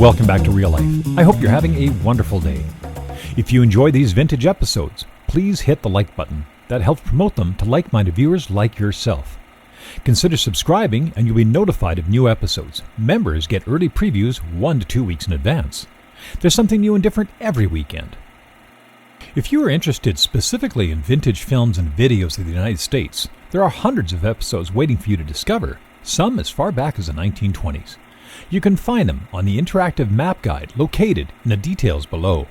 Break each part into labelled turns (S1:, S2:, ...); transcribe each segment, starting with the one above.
S1: Welcome back to Real Life. I hope you're having a wonderful day. If you enjoy these vintage episodes, please hit the like button. That helps promote them to like-minded viewers like yourself. Consider subscribing and you'll be notified of new episodes. Members get early previews 1 to 2 weeks in advance. There's something new and different every weekend. If you are interested specifically in vintage films and videos of the United States, there are hundreds of episodes waiting for you to discover, some as far back as the 1920s. You can find them on the interactive map guide located in the details below.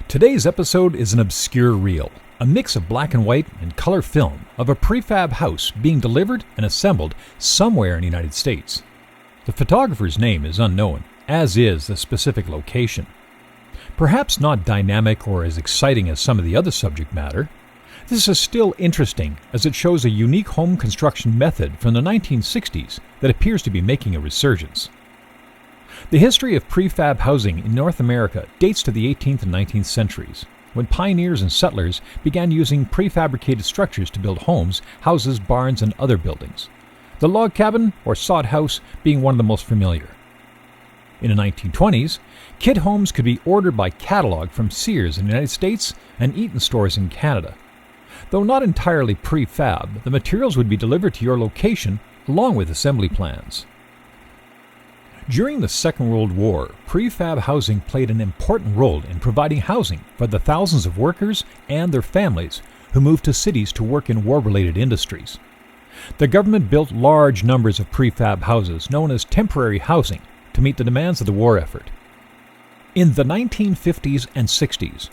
S1: Today's episode is an obscure reel, a mix of black and white and color film of a prefab house being delivered and assembled somewhere in the United States. The photographer's name is unknown, as is the specific location. Perhaps not dynamic or as exciting as some of the other subject matter, this is still interesting as it shows a unique home construction method from the 1960s that appears to be making a resurgence. The history of prefab housing in North America dates to the 18th and 19th centuries, when pioneers and settlers began using prefabricated structures to build homes, houses, barns, and other buildings. The log cabin or sod house being one of the most familiar. In the 1920s, kit homes could be ordered by catalog from Sears in the United States and Eaton stores in Canada. Though not entirely prefab, the materials would be delivered to your location along with assembly plans. During the Second World War, prefab housing played an important role in providing housing for the thousands of workers and their families who moved to cities to work in war-related industries. The government built large numbers of prefab houses known as temporary housing to meet the demands of the war effort. In the 1950s and 60s,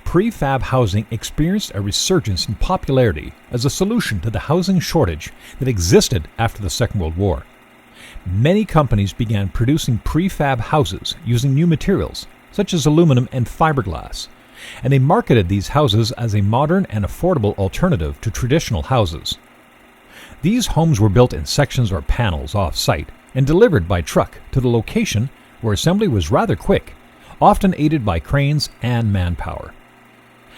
S1: prefab housing experienced a resurgence in popularity as a solution to the housing shortage that existed after the Second World War. Many companies began producing prefab houses using new materials, such as aluminum and fiberglass, and they marketed these houses as a modern and affordable alternative to traditional houses. These homes were built in sections or panels off-site and delivered by truck to the location where assembly was rather quick, often aided by cranes and manpower.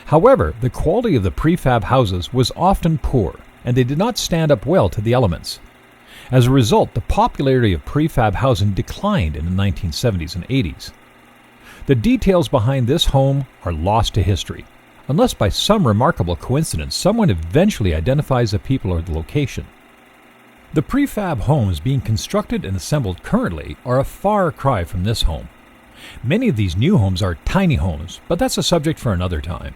S1: However, the quality of the prefab houses was often poor, and they did not stand up well to the elements. As a result, the popularity of prefab housing declined in the 1970s and 80s. The details behind this home are lost to history, unless by some remarkable coincidence someone eventually identifies the people or the location. The prefab homes being constructed and assembled currently are a far cry from this home. Many of these new homes are tiny homes, but that's a subject for another time.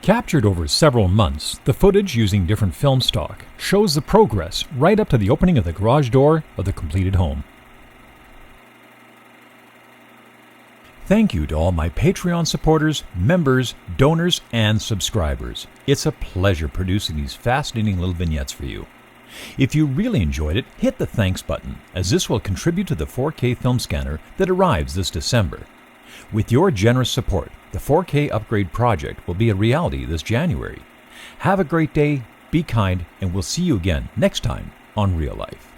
S1: Captured over several months, the footage using different film stock shows the progress right up to the opening of the garage door of the completed home. Thank you to all my Patreon supporters, members, donors, and subscribers. It's a pleasure producing these fascinating little vignettes for you. If you really enjoyed it, hit the thanks button, as this will contribute to the 4K film scanner that arrives this December. With your generous support, the 4K upgrade project will be a reality this January. Have a great day, be kind, and we'll see you again next time on Real Life.